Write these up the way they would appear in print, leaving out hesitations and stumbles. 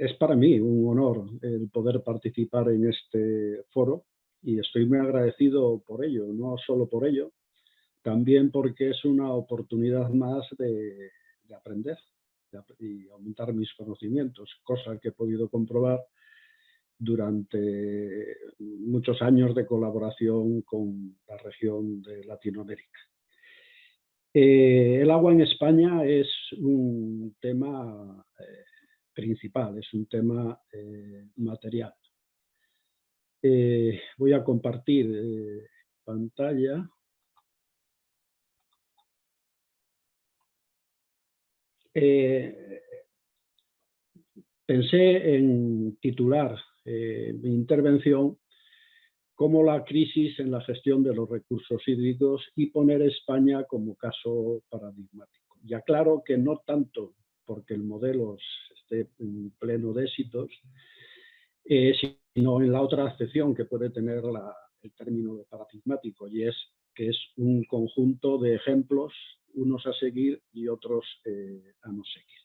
Es para mí un honor el poder participar en este foro y estoy muy agradecido por ello, no solo por ello, también porque es una oportunidad más de aprender y aumentar mis conocimientos, cosa que he podido comprobar durante muchos años de colaboración con la región de Latinoamérica. El agua en España es un tema principal, es un tema material. Voy a compartir pantalla. Pensé en titular mi intervención como la crisis en la gestión de los recursos hídricos y poner a España como caso paradigmático. Y aclaro que no tanto porque el modelo esté en pleno de éxitos, sino en la otra acepción que puede tener el término de paradigmático, y es que es un conjunto de ejemplos, unos a seguir y otros a no seguir.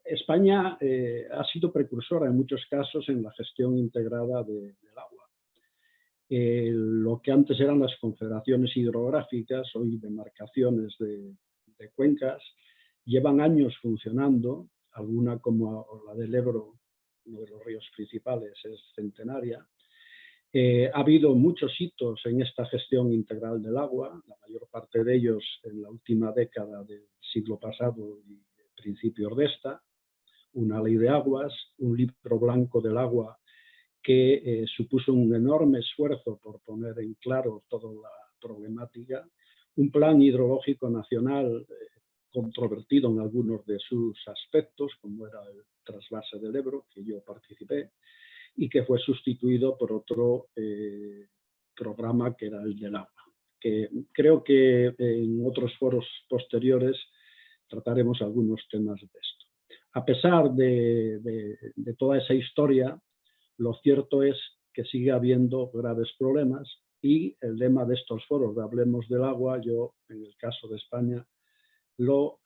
España ha sido precursora en muchos casos en la gestión integrada del agua. Lo que antes eran las confederaciones hidrográficas, hoy demarcaciones de cuencas, llevan años funcionando, alguna como la del Ebro, uno de los ríos principales, es centenaria. Ha habido muchos hitos en esta gestión integral del agua, la mayor parte de ellos en la última década del siglo pasado y principios de esta, una ley de aguas, un libro blanco del agua que supuso un enorme esfuerzo por poner en claro toda la problemática, un plan hidrológico nacional controvertido en algunos de sus aspectos, como era el trasvase del Ebro, que yo participé, y que fue sustituido por otro programa que era el del agua, que creo que en otros foros posteriores trataremos algunos temas de esto. A pesar de toda esa historia, lo cierto es que sigue habiendo graves problemas y el lema de estos foros de Hablemos del Agua, yo en el caso de España lo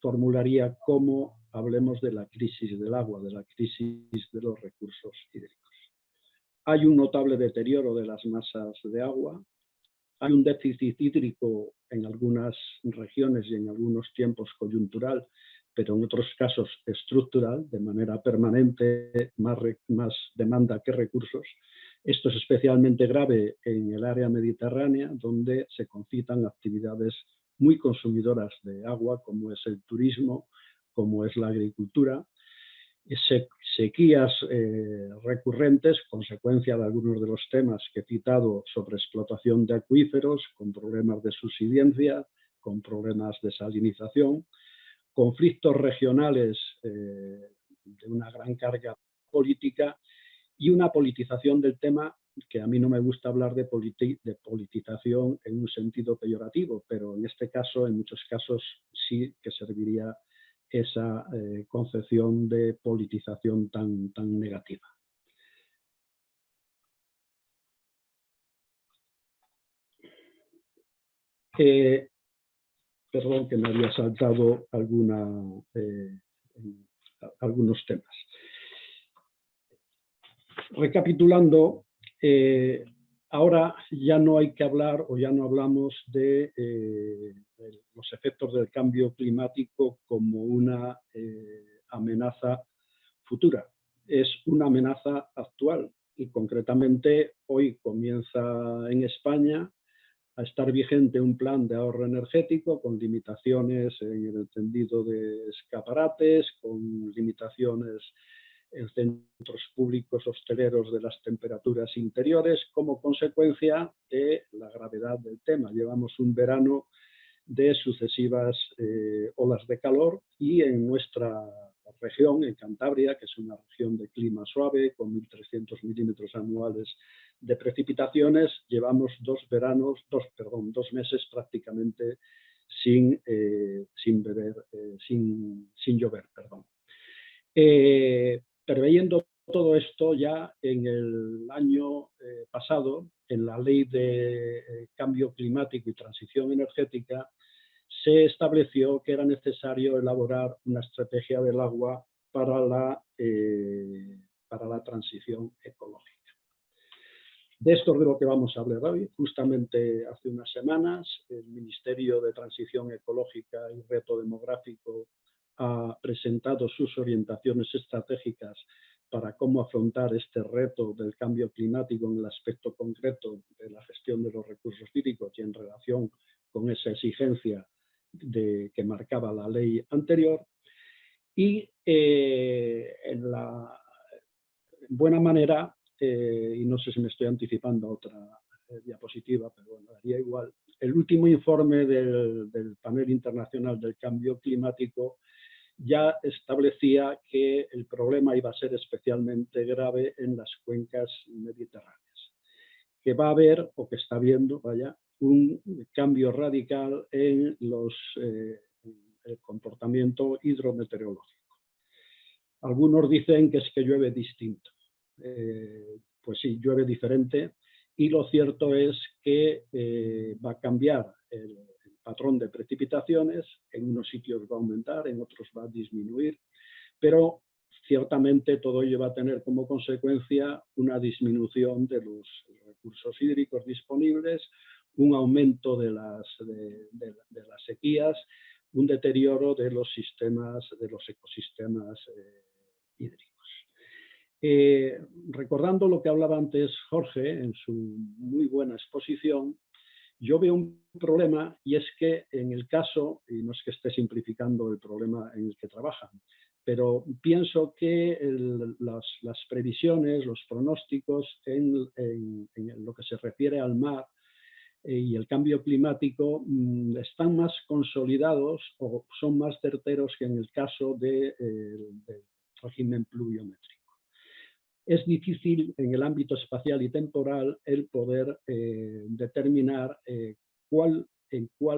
formularía como hablemos de la crisis del agua, de la crisis de los recursos hídricos. Hay un notable deterioro de las masas de agua, hay un déficit hídrico en algunas regiones y en algunos tiempos coyuntural, pero en otros casos estructural, de manera permanente, más demanda que recursos. Esto es especialmente grave en el área mediterránea, donde se concitan actividades muy consumidoras de agua, como es el turismo, como es la agricultura, sequías recurrentes, consecuencia de algunos de los temas que he citado sobre explotación de acuíferos, con problemas de subsidencia, con problemas de salinización, conflictos regionales de una gran carga política y una politización del tema, que a mí no me gusta hablar de politización en un sentido peyorativo, pero en este caso, en muchos casos, sí que serviría esa concepción de politización tan negativa. Perdón, que me había saltado algunos temas. Recapitulando, ahora ya no hay que hablar o ya no hablamos de los efectos del cambio climático como una amenaza futura. Es una amenaza actual y concretamente hoy comienza en España a estar vigente un plan de ahorro energético con limitaciones en el entendido de escaparates, con limitaciones en centros públicos hosteleros de las temperaturas interiores como consecuencia de la gravedad del tema. Llevamos un verano de sucesivas olas de calor y en nuestra región, en Cantabria, que es una región de clima suave con 1.300 milímetros anuales de precipitaciones, llevamos dos meses prácticamente sin llover. Preveyendo todo esto, ya en el año pasado, en la Ley de Cambio Climático y Transición Energética, se estableció que era necesario elaborar una estrategia del agua para la transición ecológica. De esto es de lo que vamos a hablar hoy. Justamente hace unas semanas el Ministerio de Transición Ecológica y Reto Demográfico ha presentado sus orientaciones estratégicas para cómo afrontar este reto del cambio climático en el aspecto concreto de la gestión de los recursos hídricos y en relación con esa exigencia que marcaba la ley anterior. Y en la buena manera, y no sé si me estoy anticipando a otra diapositiva, pero bueno, daría igual, el último informe del Panel Internacional del Cambio Climático ya establecía que el problema iba a ser especialmente grave en las cuencas mediterráneas, que va a haber, o que está habiendo, vaya, un cambio radical en el comportamiento hidrometeorológico. Algunos dicen que es que llueve distinto. Pues sí, llueve diferente, y lo cierto es que va a cambiar el patrón de precipitaciones. En unos sitios va a aumentar, en otros va a disminuir, pero ciertamente todo ello va a tener como consecuencia una disminución de los recursos hídricos disponibles, un aumento de las sequías, un deterioro de los ecosistemas hídricos. Recordando lo que hablaba antes Jorge en su muy buena exposición, yo veo un problema, y es que en el caso, y no es que esté simplificando el problema en el que trabajan, pero pienso que las previsiones, los pronósticos en lo que se refiere al mar y el cambio climático están más consolidados o son más certeros que en el caso del régimen pluviométrico. Es difícil en el ámbito espacial y temporal el poder determinar cuál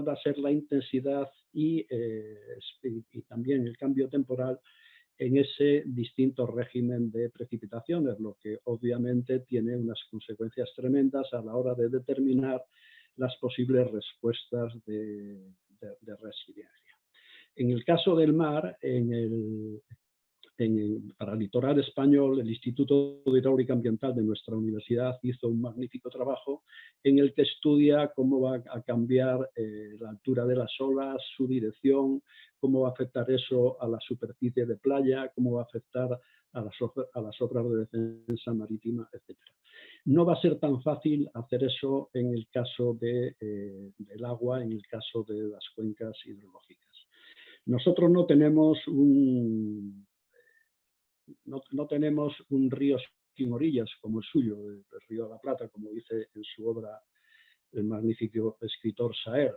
va a ser la intensidad y también el cambio temporal en ese distinto régimen de precipitaciones, lo que obviamente tiene unas consecuencias tremendas a la hora de determinar las posibles respuestas de resiliencia. En el caso del mar, para el litoral español, el Instituto de Hidráulica Ambiental de nuestra universidad hizo un magnífico trabajo en el que estudia cómo va a cambiar la altura de las olas, su dirección, cómo va a afectar eso a la superficie de playa, cómo va a afectar a las obras de defensa marítima, etc. No va a ser tan fácil hacer eso en el caso del agua, en el caso de las cuencas hidrológicas. Nosotros no tenemos un río sin orillas como el suyo, el río de la Plata, como dice en su obra el magnífico escritor Saer,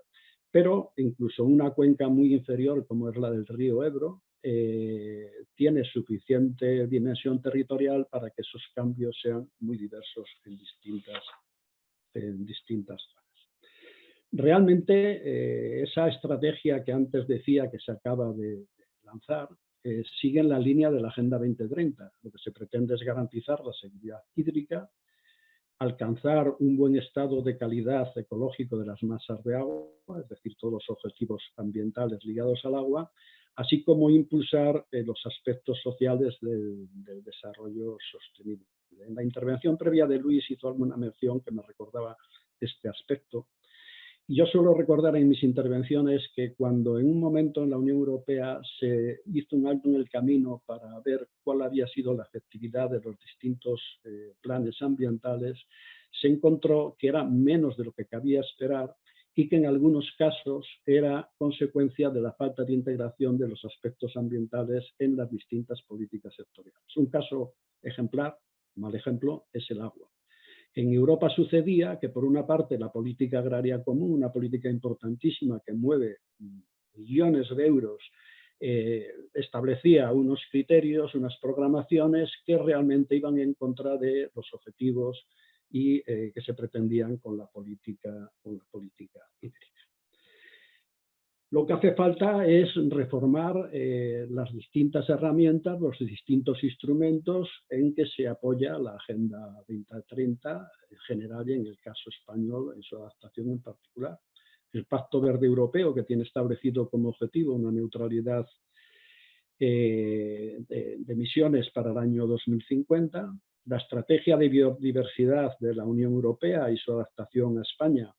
pero incluso una cuenca muy inferior como es la del río Ebro tiene suficiente dimensión territorial para que esos cambios sean muy diversos en distintas zonas. Realmente esa estrategia que antes decía que se acaba de lanzar sigue en la línea de la Agenda 2030. Lo que se pretende es garantizar la seguridad hídrica, alcanzar un buen estado de calidad ecológico de las masas de agua, es decir, todos los objetivos ambientales ligados al agua, así como impulsar los aspectos sociales del desarrollo sostenible. En la intervención previa de Luis hizo alguna mención que me recordaba este aspecto. Y yo suelo recordar en mis intervenciones que cuando en un momento en la Unión Europea se hizo un alto en el camino para ver cuál había sido la efectividad de los distintos planes ambientales, se encontró que era menos de lo que cabía esperar y que en algunos casos era consecuencia de la falta de integración de los aspectos ambientales en las distintas políticas sectoriales. Un caso ejemplar, mal ejemplo, es el agua. En Europa sucedía que, por una parte, la política agraria común, una política importantísima que mueve millones de euros, establecía unos criterios, unas programaciones que realmente iban en contra de los objetivos y que se pretendían con la política hídrica. Lo que hace falta es reformar las distintas herramientas, los distintos instrumentos en que se apoya la Agenda 2030 en general y en el caso español en su adaptación en particular. el Pacto Verde Europeo, que tiene establecido como objetivo una neutralidad de emisiones para el año 2050, la estrategia de biodiversidad de la Unión Europea y su adaptación a España,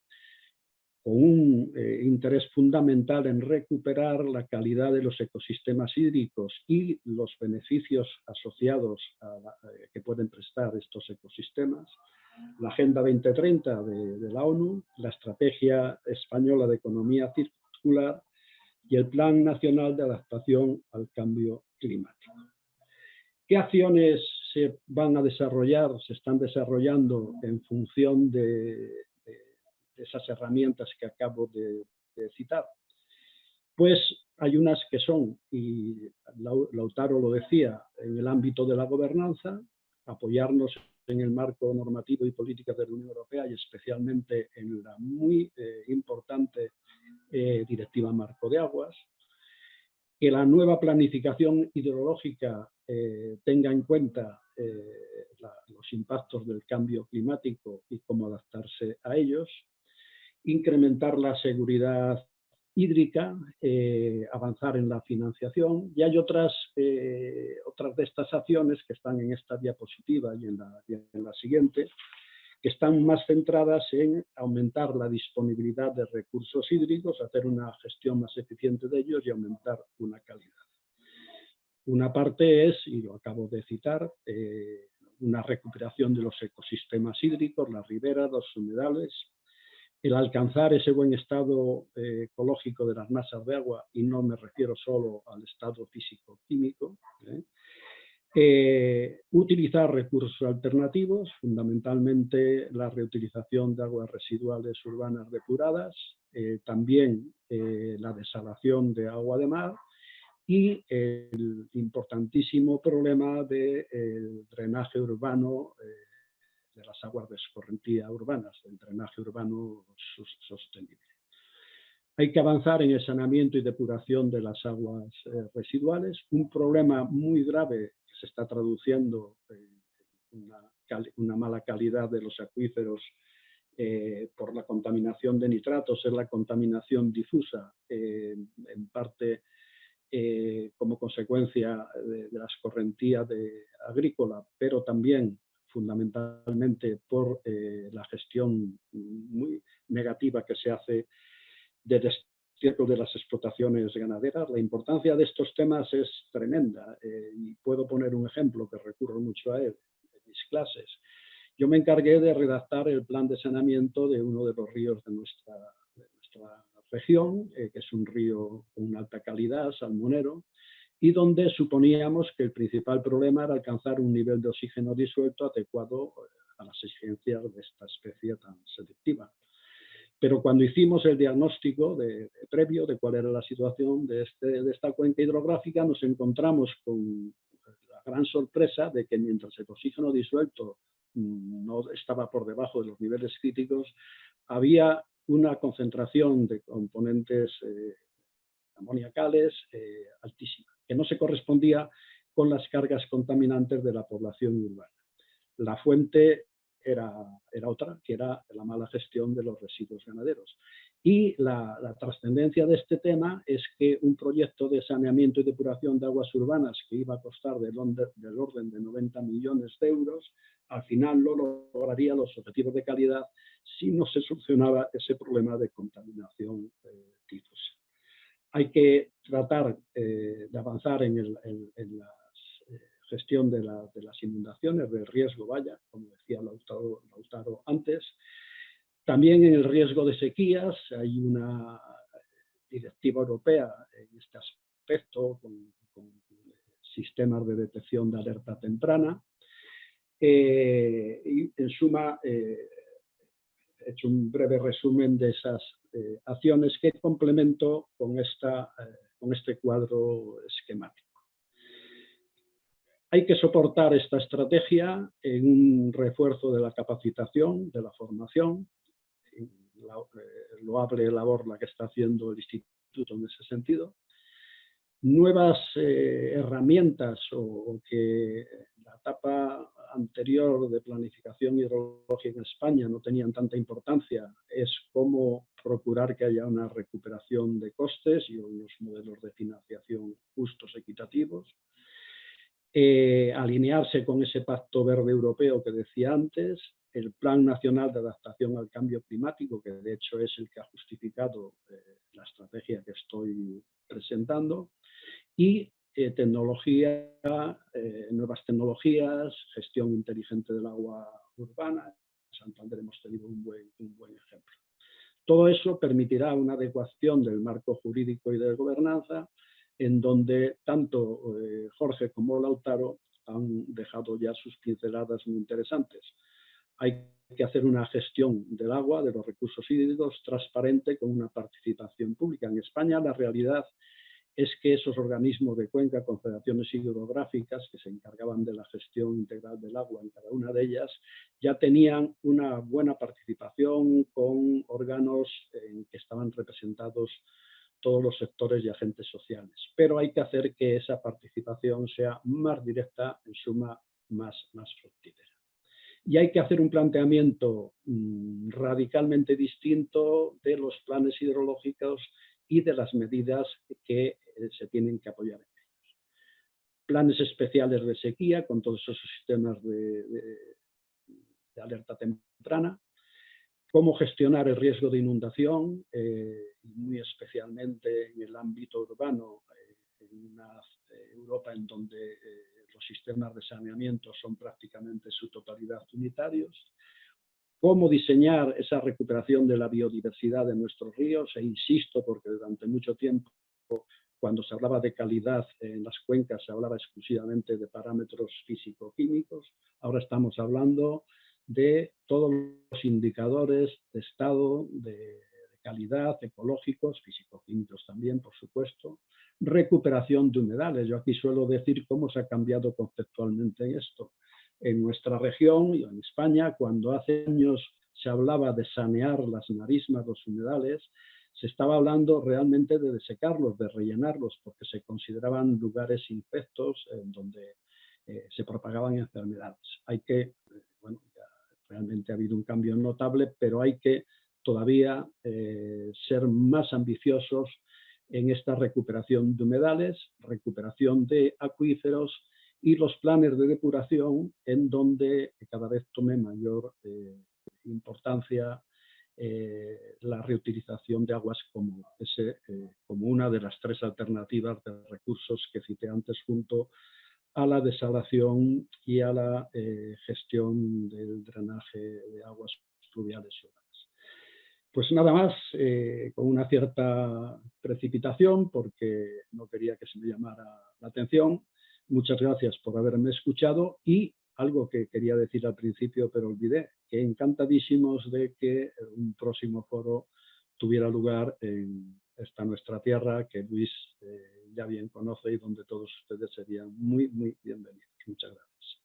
con un interés fundamental en recuperar la calidad de los ecosistemas hídricos y los beneficios asociados que pueden prestar estos ecosistemas, la Agenda 2030 de la ONU, la Estrategia Española de Economía Circular y el Plan Nacional de Adaptación al Cambio Climático. ¿Qué acciones se van a desarrollar, se están desarrollando en función de esas herramientas que acabo de citar? Pues hay unas que son, y Lautaro lo decía, en el ámbito de la gobernanza, apoyarnos en el marco normativo y política de la Unión Europea y especialmente en la muy importante Directiva Marco de Aguas, que la nueva planificación hidrológica tenga en cuenta los impactos del cambio climático y cómo adaptarse a ellos, incrementar la seguridad hídrica, avanzar en la financiación, y hay otras de estas acciones que están en esta diapositiva y en la siguiente, que están más centradas en aumentar la disponibilidad de recursos hídricos, hacer una gestión más eficiente de ellos y aumentar una calidad. Una parte es, y lo acabo de citar, una recuperación de los ecosistemas hídricos, las riberas, los humedales, el alcanzar ese buen estado ecológico de las masas de agua, y no me refiero solo al estado físico-químico, utilizar recursos alternativos, fundamentalmente la reutilización de aguas residuales urbanas depuradas, también la desalación de agua de mar y el importantísimo problema del drenaje urbano, de las aguas de escorrentía urbanas, del drenaje urbano sostenible. Hay que avanzar en el saneamiento y depuración de las aguas residuales, un problema muy grave que se está traduciendo en una mala calidad de los acuíferos por la contaminación de nitratos, es la contaminación difusa, en parte como consecuencia de la escorrentía agrícola, pero también fundamentalmente por la gestión muy negativa que se hace de destierro de las explotaciones ganaderas. La importancia de estos temas es tremenda y puedo poner un ejemplo que recurro mucho a él en mis clases. Yo me encargué de redactar el plan de saneamiento de uno de los ríos de nuestra región, que es un río con una alta calidad, salmonero, y donde suponíamos que el principal problema era alcanzar un nivel de oxígeno disuelto adecuado a las exigencias de esta especie tan selectiva. Pero cuando hicimos el diagnóstico previo de cuál era la situación de esta cuenca hidrográfica, nos encontramos con la gran sorpresa de que mientras el oxígeno disuelto no estaba por debajo de los niveles críticos, había una concentración de componentes amoniacales altísima, que no se correspondía con las cargas contaminantes de la población urbana. La fuente era otra, que era la mala gestión de los residuos ganaderos. Y la trascendencia de este tema es que un proyecto de saneamiento y depuración de aguas urbanas que iba a costar del orden de 90 millones de euros, al final no lograría los objetivos de calidad si no se solucionaba ese problema de contaminación difusa. Hay que tratar de avanzar en la gestión de las inundaciones, del riesgo, como decía Lautaro antes. También en el riesgo de sequías hay una directiva europea en este aspecto con sistemas de detección de alerta temprana. Y en suma, he hecho un breve resumen de esas acciones que complemento con este cuadro esquemático. Hay que soportar esta estrategia en un refuerzo de la capacitación, de la formación, loable labor la que está haciendo el Instituto en ese sentido. Nuevas herramientas o que la etapa anterior de planificación hidrológica en España no tenían tanta importancia es cómo procurar que haya una recuperación de costes y unos modelos de financiación justos, equitativos. Alinearse con ese Pacto Verde Europeo que decía antes, el Plan Nacional de Adaptación al Cambio Climático, que de hecho es el que ha justificado la estrategia que estoy presentando, y tecnología, nuevas tecnologías, gestión inteligente del agua urbana. En Santander hemos tenido un buen ejemplo. Todo eso permitirá una adecuación del marco jurídico y de gobernanza, en donde tanto Jorge como Lautaro han dejado ya sus pinceladas muy interesantes. Hay que hacer una gestión del agua, de los recursos hídricos, transparente, con una participación pública. En España la realidad es que esos organismos de cuenca, confederaciones hidrográficas, que se encargaban de la gestión integral del agua en cada una de ellas, ya tenían una buena participación con órganos en que estaban representados todos los sectores y agentes sociales. Pero hay que hacer que esa participación sea más directa, en suma, más fructífera. Y hay que hacer un planteamiento radicalmente distinto de los planes hidrológicos y de las medidas que se tienen que apoyar en ellos. Planes especiales de sequía con todos esos sistemas de alerta temprana, cómo gestionar el riesgo de inundación, muy especialmente en el ámbito urbano, en una Europa en donde los sistemas de saneamiento son prácticamente en su totalidad unitarios, cómo diseñar esa recuperación de la biodiversidad de nuestros ríos, e insisto, porque durante mucho tiempo, cuando se hablaba de calidad en las cuencas, se hablaba exclusivamente de parámetros físico-químicos, ahora estamos hablando de todos los indicadores de estado, de calidad, ecológicos, físico-químicos también, por supuesto, recuperación de humedales. Yo aquí suelo decir cómo se ha cambiado conceptualmente esto. En nuestra región y en España, cuando hace años se hablaba de sanear las marismas, los humedales, se estaba hablando realmente de desecarlos, de rellenarlos, porque se consideraban lugares infectos en donde se propagaban enfermedades. Hay que, bueno, ya realmente ha habido un cambio notable, pero hay que todavía ser más ambiciosos en esta recuperación de humedales, recuperación de acuíferos y los planes de depuración, en donde cada vez tome mayor importancia la reutilización de aguas como una de las tres alternativas de recursos que cité antes, junto a la desalación y a la gestión del drenaje de aguas pluviales y urbanas. Pues nada más, con una cierta precipitación, porque no quería que se me llamara la atención. Muchas gracias por haberme escuchado, y algo que quería decir al principio pero olvidé, que encantadísimos de que un próximo foro tuviera lugar en esta nuestra tierra, que Luis ya bien conoce y donde todos ustedes serían muy bienvenidos. Muchas gracias.